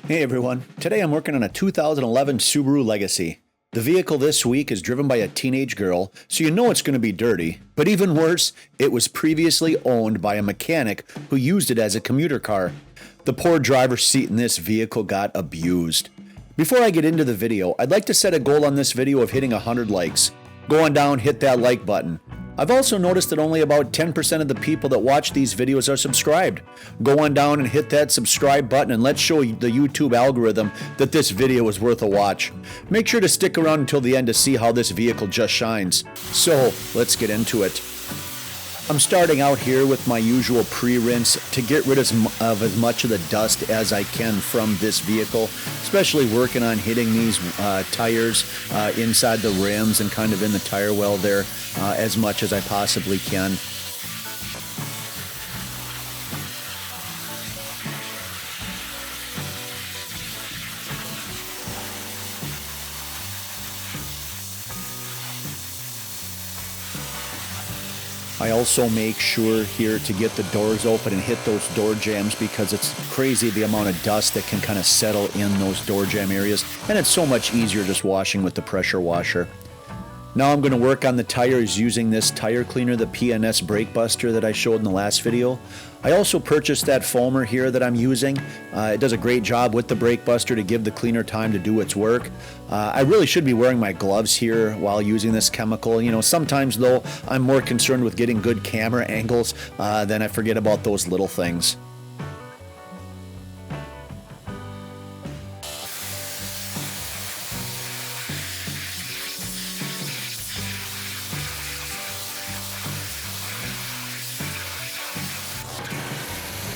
Hey everyone, today I'm working on a 2011 Subaru Legacy. The vehicle this week is driven by a teenage girl, so you know it's going to be dirty. But even worse, it was previously owned by a mechanic who used it as a commuter car. The poor driver's seat in this vehicle got abused. Before I get into the video, I'd like to set a goal on this video of hitting 100 likes. Go on down, hit that like button. I've also noticed that only about 10% of the people that watch these videos are subscribed. Go on down and hit that subscribe button and let's show the YouTube algorithm that this video is worth a watch. Make sure to stick around until the end to see how this vehicle just shines. So, let's get into it. I'm starting out here with my usual pre-rinse to get rid of as much of the dust as I can from this vehicle, especially working on hitting these tires inside the rims and kind of in the tire well there as much as I possibly can. I also make sure here to get the doors open and hit those door jambs because it's crazy the amount of dust that can kind of settle in those door jamb areas, and it's so much easier just washing with the pressure washer. Now I'm going to work on the tires using this tire cleaner, the PNS Brake Buster that I showed in the last video. I also purchased that foamer here that I'm using. It does a great job with the Brake Buster to give the cleaner time to do its work. I really should be wearing my gloves here while using this chemical. You know, sometimes though, I'm more concerned with getting good camera angles than I forget about those little things.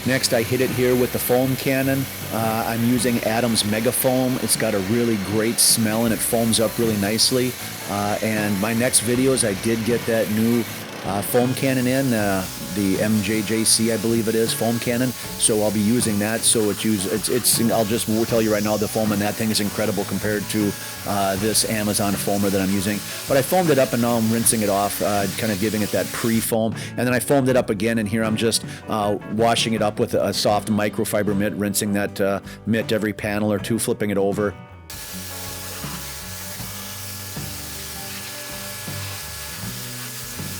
Next, I hit it here with the foam cannon. I'm using Adam's Mega Foam. It's got a really great smell and it foams up really nicely. And my next videos, I did get that new foam cannon in, the MJJC, I believe it is, foam cannon. So I'll be using that. So I'll just tell you right now, the foam in that thing is incredible compared to this Amazon foamer that I'm using. But I foamed it up and now I'm rinsing it off, kind of giving it that pre-foam. And then I foamed it up again, and here I'm just washing it up with a soft microfiber mitt, rinsing that mitt every panel or two, flipping it over.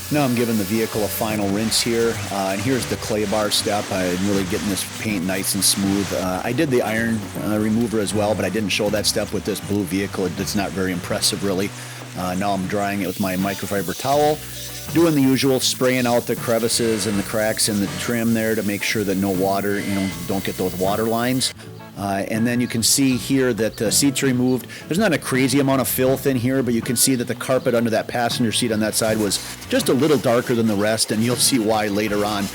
Now I'm giving the vehicle a final rinse here, and here's the clay bar step. I'm really getting this paint nice and smooth. I did the iron remover as well, but I didn't show that step with this blue vehicle. It's not very impressive really. Now I'm drying it with my microfiber towel, doing the usual, spraying out the crevices and the cracks in the trim there to make sure that no water, don't get those water lines. And then you can see here that the seat's removed. There's not a crazy amount of filth in here, but you can see that the carpet under that passenger seat on that side was just a little darker than the rest, and you'll see why later on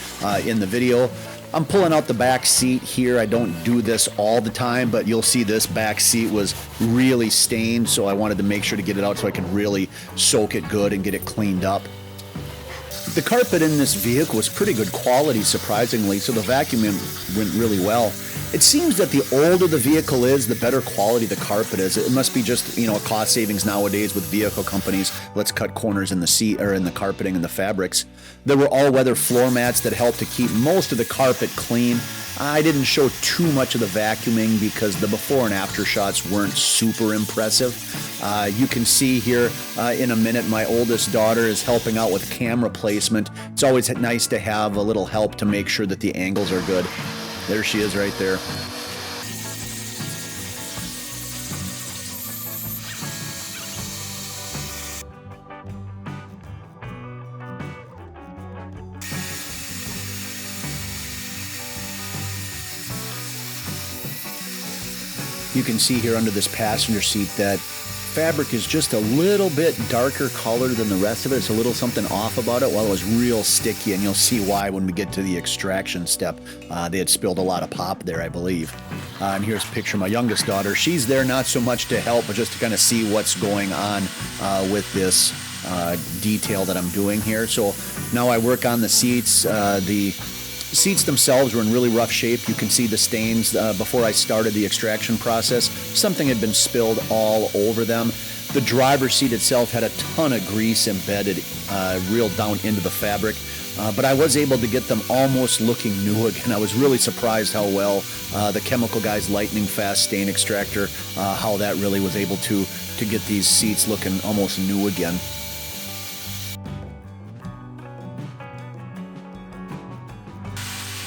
in the video. I'm pulling out the back seat here. I don't do this all the time, but you'll see this back seat was really stained, so I wanted to make sure to get it out so I could really soak it good and get it cleaned up. The carpet in this vehicle was pretty good quality, surprisingly, so the vacuuming went really well. It seems that the older the vehicle is, the better quality the carpet is. It must be just, a cost savings nowadays with vehicle companies. Let's cut corners in the seat or in the carpeting and the fabrics. There were all-weather floor mats that helped to keep most of the carpet clean. I didn't show too much of the vacuuming because the before and after shots weren't super impressive. You can see here in a minute my oldest daughter is helping out with camera placement. It's always nice to have a little help to make sure that the angles are good. There she is right there. You can see here under this passenger seat that fabric is just a little bit darker color than the rest of it. It's a little something off about it. Well, it was real sticky, and you'll see why when we get to the extraction step. They had spilled a lot of pop there, I believe. And here's a picture of my youngest daughter. She's there not so much to help, but just to kind of see what's going on with this detail that I'm doing here. So now I work on the seats. The seats themselves were in really rough shape. You can see the stains before I started the extraction process. Something had been spilled all over them. The driver's seat itself had a ton of grease embedded real down into the fabric. But I was able to get them almost looking new again. I was really surprised how well the Chemical Guys lightning fast stain extractor, how that really was able to get these seats looking almost new again.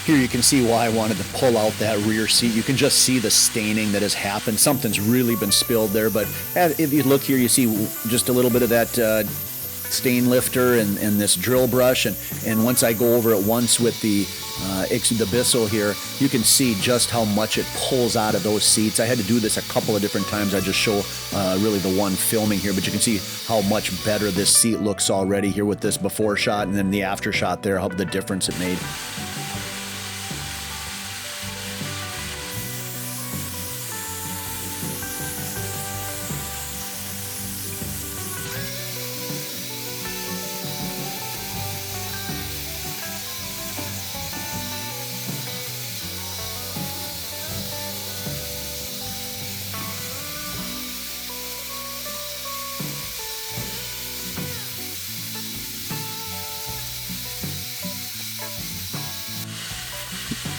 Here you can see why I wanted to pull out that rear seat. You can just see the staining that has happened. Something's really been spilled there, but if you look here, you see just a little bit of that stain lifter and this drill brush, and once I go over it once with the Bissell here, you can see just how much it pulls out of those seats. I had to do this a couple of different times. I just show really the one filming here, but you can see how much better this seat looks already here with this before shot and then the after shot there, how the difference it made.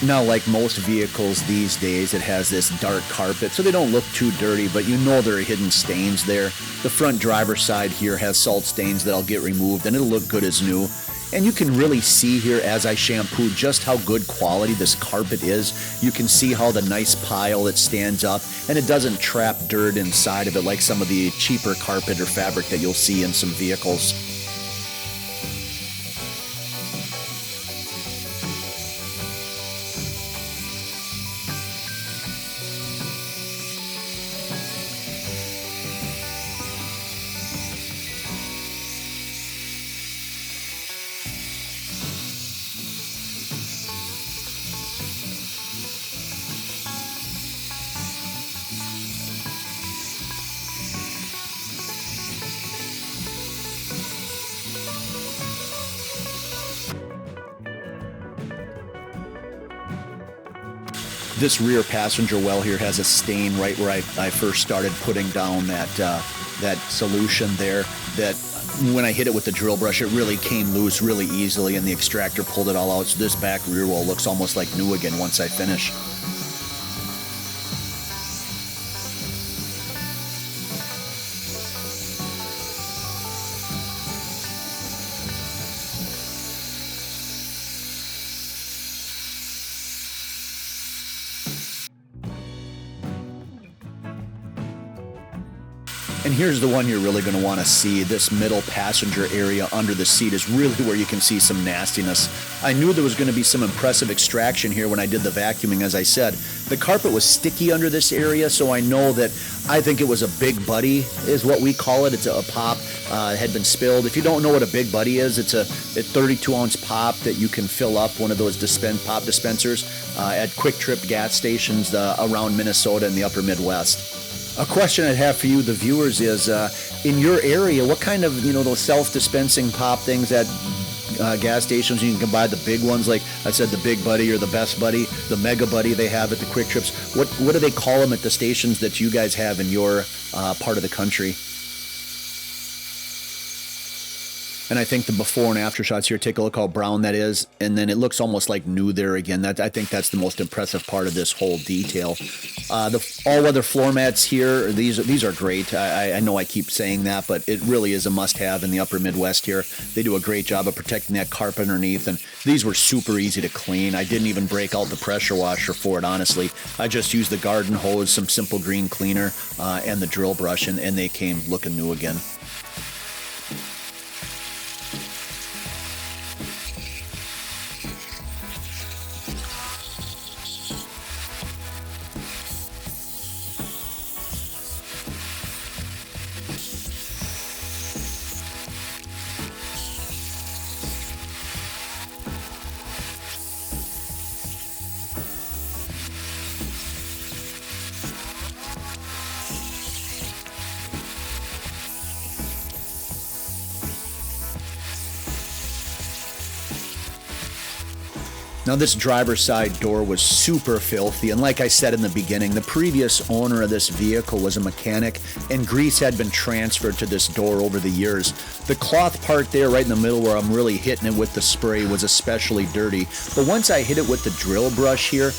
Now, like most vehicles these days, it has this dark carpet, so they don't look too dirty, but you know there are hidden stains there. The front driver's side here has salt stains that I'll get removed, and it'll look good as new. And you can really see here as I shampoo just how good quality this carpet is. You can see how the nice pile that stands up, and it doesn't trap dirt inside of it like some of the cheaper carpet or fabric that you'll see in some vehicles. This rear passenger well here has a stain right where I first started putting down that solution there, that when I hit it with the drill brush, it really came loose really easily and the extractor pulled it all out. So this back rear well looks almost like new again once I finish. And here's the one you're really going to want to see. This middle passenger area under the seat is really where you can see some nastiness. I knew there was going to be some impressive extraction here when I did the vacuuming, as I said. The carpet was sticky under this area, so I know that I think it was a big buddy is what we call it. It's a pop had been spilled. If you don't know what a big buddy is, it's a 32-ounce pop that you can fill up one of those pop dispensers at Quick Trip gas stations around Minnesota and the upper Midwest. A question I'd have for you, the viewers, is in your area, what kind of, those self-dispensing pop things at gas stations? You can buy the big ones, like I said, the Big Buddy or the Best Buddy, the Mega Buddy they have at the Quick Trips. What do they call them at the stations that you guys have in your part of the country? And I think the before and after shots here, take a look how brown that is, and then it looks almost like new there again. I think that's the most impressive part of this whole detail. The all-weather floor mats here, these are great. I know I keep saying that, but it really is a must-have in the upper Midwest here. They do a great job of protecting that carpet underneath, and these were super easy to clean. I didn't even break out the pressure washer for it, honestly. I just used the garden hose, some simple green cleaner, and the drill brush, and they came looking new again. Now this driver's side door was super filthy, and like I said in the beginning, the previous owner of this vehicle was a mechanic, and grease had been transferred to this door over the years. The cloth part there right in the middle where I'm really hitting it with the spray was especially dirty, but once I hit it with the drill brush here,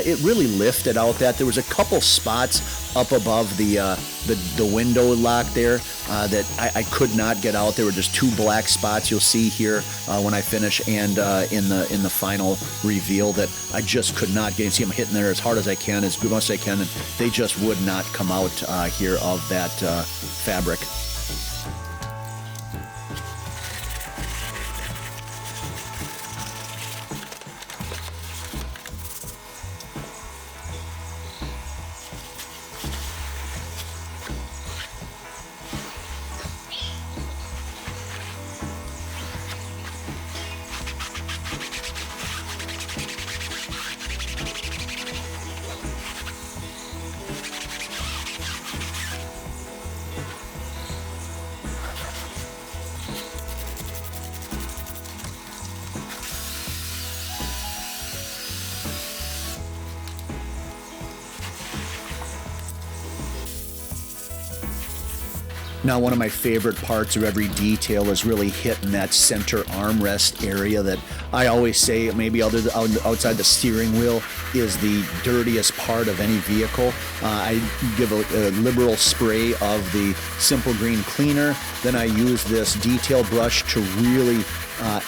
it really lifted out that. There was a couple spots up above the window lock there that I could not get out. There were just two black spots you'll see here when I finish, and in the final reveal that I just could not get. You see I'm hitting there as hard as I can, as much as I can, and they just would not come out here of that fabric. Now, one of my favorite parts of every detail is really hitting that center armrest area that I always say, maybe outside the steering wheel, is the dirtiest part of any vehicle. I give a liberal spray of the Simple Green cleaner, then I use this detail brush to really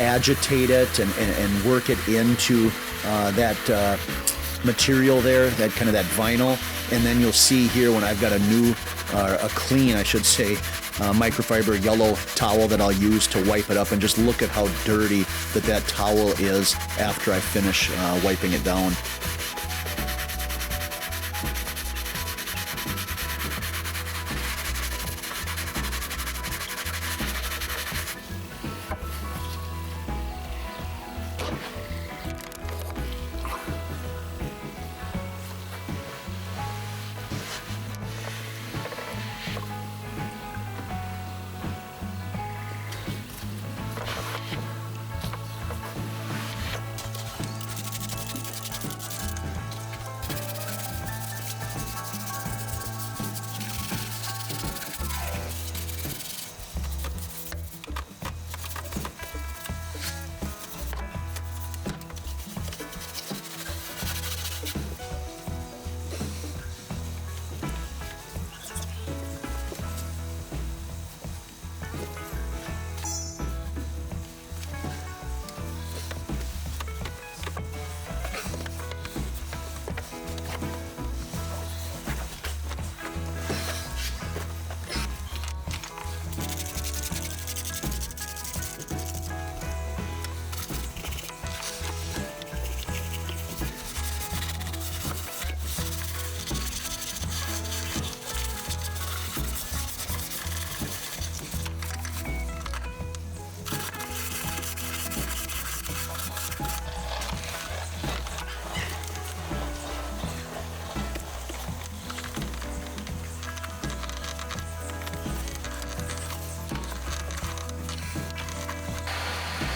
agitate it and work it into that material there, that kind of that vinyl. And then you'll see here when I've got a clean, I should say, microfiber yellow towel that I'll use to wipe it up, and just look at how dirty that towel is after I finish wiping it down.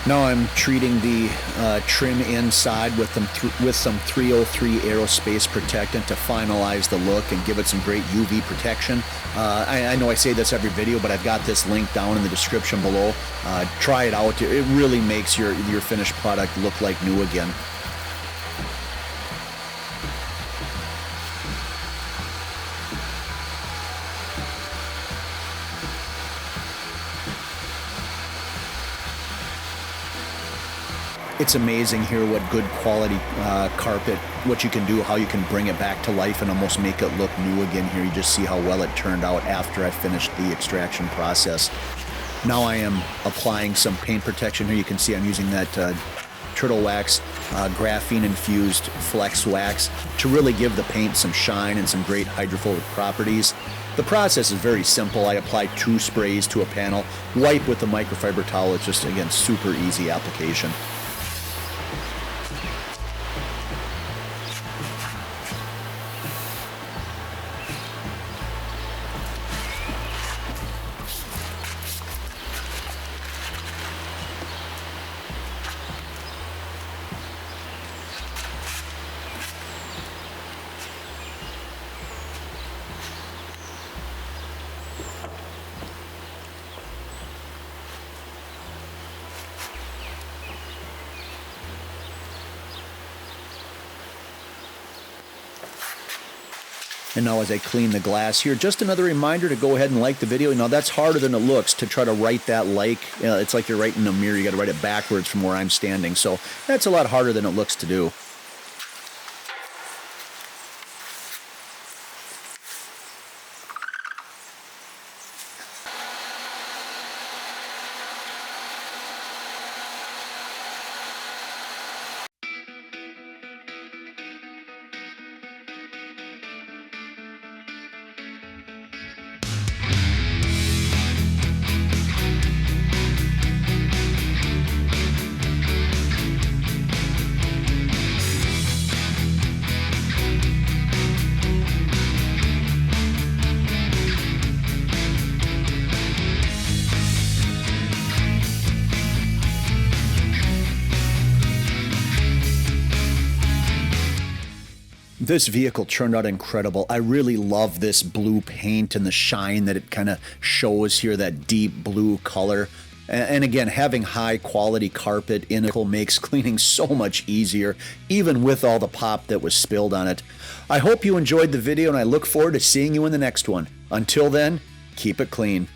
Now I'm treating the trim inside with some 303 aerospace protectant to finalize the look and give it some great UV protection. I know I say this every video, but I've got this link down in the description below. Try it out. It really makes your finished product look like new again. It's amazing here what good quality carpet, what you can do, how you can bring it back to life and almost make it look new again here. You just see how well it turned out after I finished the extraction process. Now I am applying some paint protection here. You can see I'm using that Turtle Wax graphene infused flex wax to really give the paint some shine and some great hydrophobic properties. The process is very simple. I apply 2 sprays to a panel, wipe with the microfiber towel. It's just, again, super easy application. And now as I clean the glass here, just another reminder to go ahead and like the video. Now that's harder than it looks to try to write that like. It's like you're writing in a mirror. You got to write it backwards from where I'm standing. So that's a lot harder than it looks to do. This vehicle turned out incredible. I really love this blue paint and the shine that it kind of shows here, that deep blue color. And again, having high quality carpet in it makes cleaning so much easier, even with all the pop that was spilled on it. I hope you enjoyed the video, and I look forward to seeing you in the next one. Until then, keep it clean.